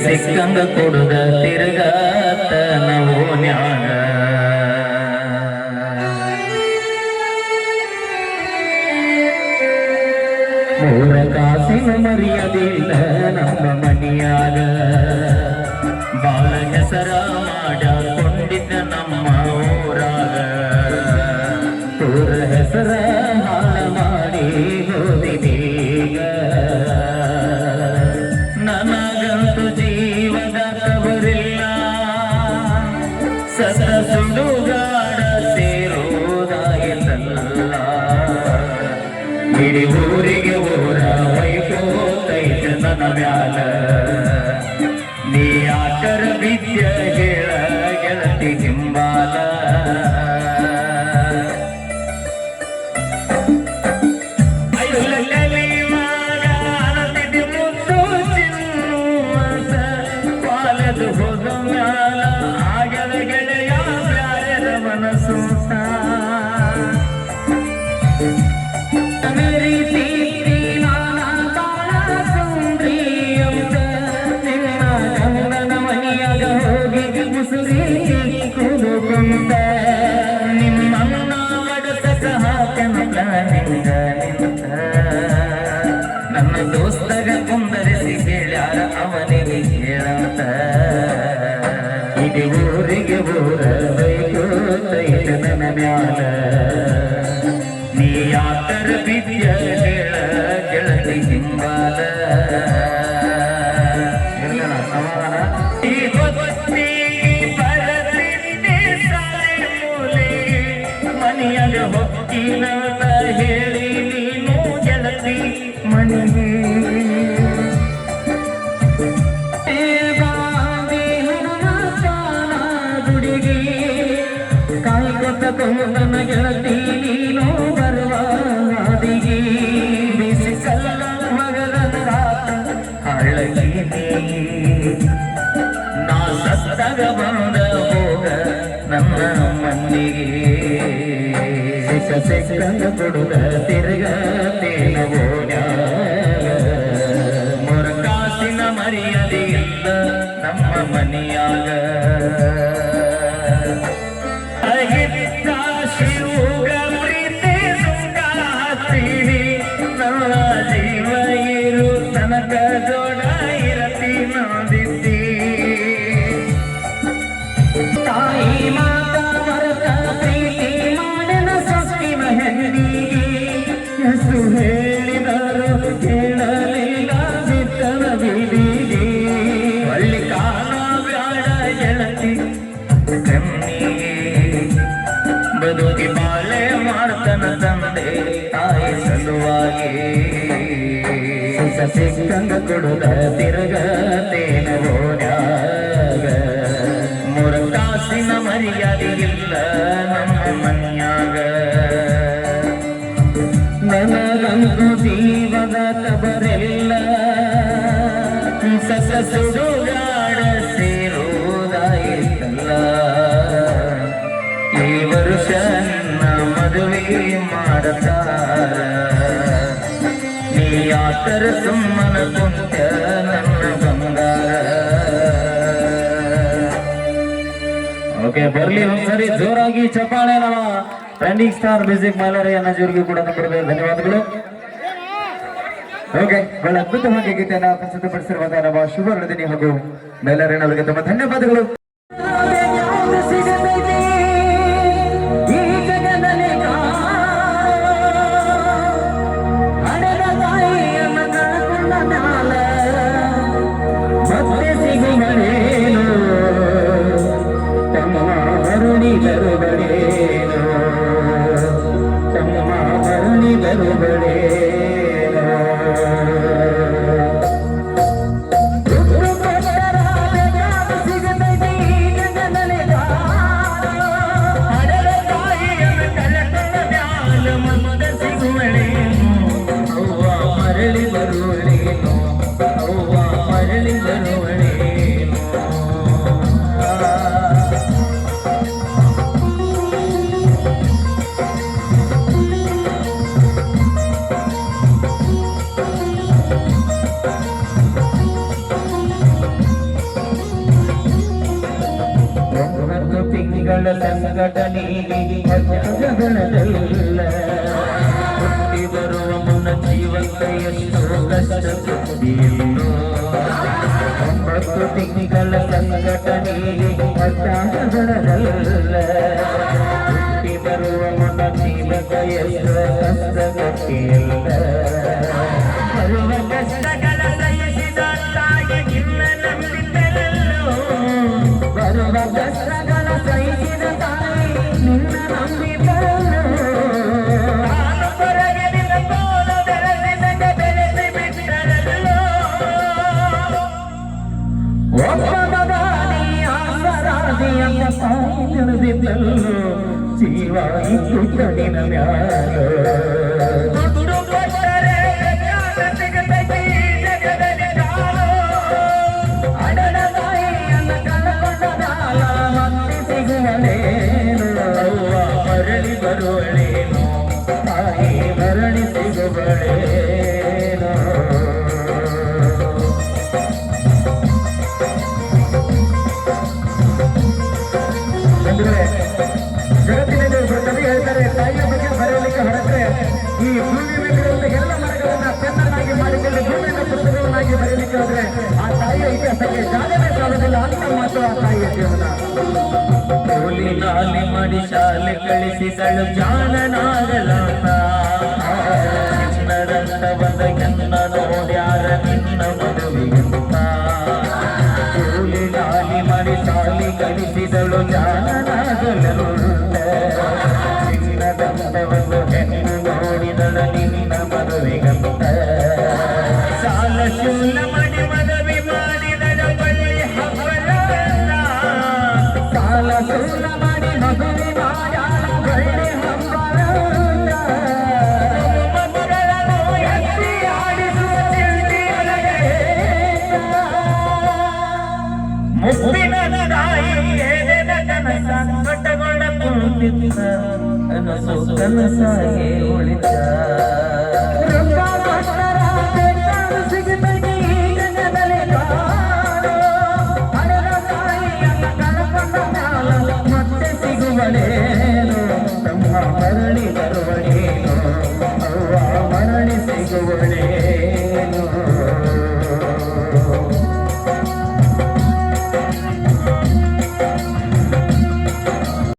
ಸಿಕ್ಕಂಗ ಕೊಡುದ ತಿರುಗಾತ ನವೋನ್ಯಾಗ ಮೂರ ಕಾಸಿನ ಮರ್ಯಾದಿಲ್ಲ ನಮ್ಮ ಮನಿಯಾಗ ಬಾಳ ಹೆಸರ ಮಾಡಕೊಂಡಿದ್ದ ನಮ್ಮ ಊರಾಗ ಊರ ಹೆಸರ ಹಾಳ ಮಾಡಿ ಹೋದಿದೀಗ ನನಗಂತೂ ಜೀವದ ಕಬರಿಲ್ಲ ಸದ ಸುಡುಗಾಡ ಸೇರೋದಾಯಿತಲ್ಲ ಇಡೀ ಊರಿಗೆ ಊರ ವೈಕೋತೈತ ನನ್ನ ಮ್ಯಾಲ ನೀ ಆಕರ ವಿದ್ಯ ಹೇಳ ಗೆಳತಿ ಹಿಂಬಾಲ ಹೋದ ಮ್ಯಾಲ ಆಗಲ ಗೆಳೆಯ ಬ್ಯಾರೆರ ಮನಸ್ಸು ನಿಮ್ಮನ್ನ ಬಡಸಕ ಹಾಕನ ನಿಂತ ನನ್ನ ದೋಸ್ತಗ ಕುಂದರಿಸಿ ಕೇಳ್ಯಾರ ಅವನಿಗೆ ಕೇಳಂತ ಇಡೀ ಊರಿಗೆ ಊರ ಬೈಕೋತೈತ ನನ್ನ ಮ್ಯಾಲ ನೀ ಯಾತರ ವಿದ್ಯ ಹೇಳ ಗೆಳತಿ ಹಿಂಬಾಲ ಸಮಾಧಾನ ಈ ಮನೆಯಾಗ ಹೊಕ್ಕಿನ ಹೇಳಿ ನೀನು ಗೆಳತಿ ಮನೆಗೆ ಗುಡಿಗೆ ಕಾಯ್ಕೊತ ನನ್ನ ಗೆಳತಿ ನೀನು ಬರುವ ನಾದಿಗೆ ಬಿಸಿ ಕಲ್ಲ ಮಗಳ ಹಳ್ಳಗಿ ನಾ ಸತ್ತಾಗ ಬಂದ ಹೋಗ ನನ್ನ ಮಣ್ಣಿಗೆ ಸಿಕ್ಕಂಗ ಕೊಡುದ ತಿರುಗತೇನವೋ ಮೂರ ಕಾಸಿನ ಮರ್ಯಾದೆಯಿಂದ ನಮ್ಮ ಮನೆಯಾಗ ಶಿವಗ ಪ್ರೀತಿ ಸುಖ ಹತ್ತೀನಿ ನನ್ನ ಜೀವ ಇರು ತನಕ ಜೋಡ ಇರತಿ ನೋದಿದ್ದಿ ತಾಯಿ ಮಾತಾ ಮರತ ಪ್ರೀತಿ ಮಾಡಿನ ಸೊಕ್ಕಿನ ಹೆಣ್ಣಿಗೆ ಹೆಸರು ಹೇಳಿದರು ಕೇಳಲಿಲ್ಲ ಬಿತ್ತನ ಬೀದಿಗೆ ಹಳ್ಳಿ ಕಾಲ ಬ್ಯಾಡ ಗೆಳತಿ ಕಣ್ಣಿಗೆ ಬದುಕಿ ಬಾಳೆ ಮಾಡ್ತನ ತಂದೆ ತಾಯಿ ಸಲುವಾಗಿ ಸಿಕ್ಕಂಗ ಕೊಡುದ ತಿರುಗತೇನವೋ ಮೂರ ಕಾಸಿನ ಮರ್ಯಾದೆಯಿಲ್ಲ ನಮ್ಮ ಮನ್ಯಾಗ ನನಗಂತೂ ಜೀವದ ಕಬರಿಲ್ಲ ಸಸ ಸುಡುಗಾಡ ಸೇರೋದಾಯಿತಲ್ಲ ಈ ವರ್ಷ ನನ್ನ ಮದುವೆ ಮಾಡತಾರ ನೀ ಯಾತರ ಸುಮ್ಮನ ಕುಂತ ನನ್ನ ಬಂಗಾರ ಓಕೆ ಬರ್ಲಿ ಒಂದ್ಸರಿ ಜೋರಾಗಿ ಚಪ್ಪಾಳೆ ನಮ್ಮ ಟ್ರೆಂಡಿಂಗ್ ಸ್ಟಾರ್ ಮ್ಯೂಸಿಕ್ ಮಾಲರಿ ಅನ್ನಜೂರಿಗೆ ಕೂಡ ಕೊಡಬೇಕು ಧನ್ಯವಾದಗಳು. ಓಕೆ ಬಹಳ ಅದ್ಭುತವಾಗಿ ಗೀತೆಯನ್ನು ಪ್ರಸ್ತುತಪಡಿಸಿರುವಂತಹ ನಮ್ಮ ಶುಭವರ್ಧನಿ ಹಾಗೂ ಮೇಲರಿನವರಿಗೆ ತುಂಬ ಧನ್ಯವಾದಗಳು. ಸಿಗತೈತಿ 9 ತಿಂಗಳ ಸಂಘಟನೆಗೆ ಅತ್ಯಗಣದಲ್ಲ ಹುಟ್ಟಿ ಬರುವ ಮುನ್ನ ಜೀವಂತ ಎಷ್ಟೋ ಕಷ್ಟ ಸುದ್ದಿಯಿಲ್ಲೋ 9 ತಿಂಗಳ ಸಂಘಟನೆಗೆ ಅತ್ಯಗಣದಲ್ಲ ಹುಟ್ಟಿ ಬರುವ ಮುನ್ನ ಜೀವಂತ ಎಷ್ಟೋ ಕಷ್ಟ ಸುದ್ದಿಯಿಲ್ಲ ಬರುವ ಕಷ್ಟಗಳ ಸಹಿಸಿದ ತಾಯಿ ನಿನ್ನ ನಂಬಿದ್ದರಲ್ಲೋ ಬರುವ ಕಷ್ಟಗಳ ಸಹಿಸಿದ ತಾಯಿ ನಿನ್ನ ನಂಬಿದ್ದರಲ್ಲೋ ನಾನು ಹೊರಗೆ ನಿನ್ನ ತೋಳ ಬೆಳೆಸಿದ ಬೆಳೆಸಿ ಬಿಟ್ಟರಲ್ಲೋ ಒಬ್ಬ ಮಗಾನಿ ಆಸರಾದಿಯನ್ನ ತಾಯಿ ತಿಳಿದಿದ್ದಲ್ಲೋ ಜೀವ ಇತ್ತು ಕಡಿನ ಮ್ಯಾಲೋ ಮರಳಿ ಬರುವಳೇನೋ ತಾಯಿ ಮರಳಿ ಸಿಗುವಳೇನೋ ಜಗತ್ತಿನಲ್ಲಿ ಕವಿ ಹೇಳ್ತಾರೆ ತಾಯಿಯ ಬಗ್ಗೆ ಬರೆಯಲಿಕ್ಕೆ ಹೊರಟ್ರೆ ಈ ಭೂಮಿ ಮೇಲಿರುವಂತ ಎಲ್ಲ ಮರಗಳನ್ನ ಪೆನ್ನನ್ನಾಗಿ ಮಾಡಿಕೊಂಡು ಭೂಮಿಯ ಪುಸ್ತಕವನ್ನಾಗಿ ಬರೆಯಲಿಕ್ಕೆ ಹೋದ್ರೆ ಆ ತಾಯಿಯ ಇತಿಹಾಸಕ್ಕೆ ಜಾಗವೇ ಸಾಲದಿಲ್ಲ ಅಂತ ಮಾತ್ರ ಆ ತಾಯಿಯ ಜೀವನ ಕೂಲಿ ನಾಲಿ ಮಾಡಿ ಶಾಲೆ ಕಳಿಸಿದಳು ಜಾಣನಾಗಲಾತ ಚಿನ್ನದಂತ ಬಂದ ಕೆನ್ನ ನೋಡ್ಯಾರ ನಿನ್ನ ಮದುವೆಗಿಂತ ಕೂಲಿ ನಾಲಿ ಮಾಡಿ ಶಾಲೆ ಕಳಿಸಿದಳು ಜಾಣನಾಗಲುಂಟ ಚಿನ್ನದಂತ ಒಂದು ಹೆಣ್ಣು ನೋಡಿದಳ ನಿನ್ನ ಮದುವೆಗಂತ ಸಾಲ ಶೂಲ ಮಾಡಿ ಮದುವೆ ಮಾಡಿದಳ ಬಳ್ಳಿ ಹಬ್ಬಲ ಸಾಲ ಶೂಲ ಮಾಡಿ ಮದುವೆ ಮಾಡ್ಯಾಳ ಬಳ್ಳಿ ಹಬ್ಬಲ ಮಕ್ಕಳನ್ನು ಎತ್ತಿ ಆಡಿಸುವ ತಿಂಡಿಯೊಳಗೆ ಮುಪ್ಪಿನ ತಾಯಿ ಏನೆನ ಕನಸ ಕಟ್ಟಗೊಂಡ ಕುಳಿತಿದ್ದ ಕನಸು ಕನಸಾಗೆ ಉಳಿದ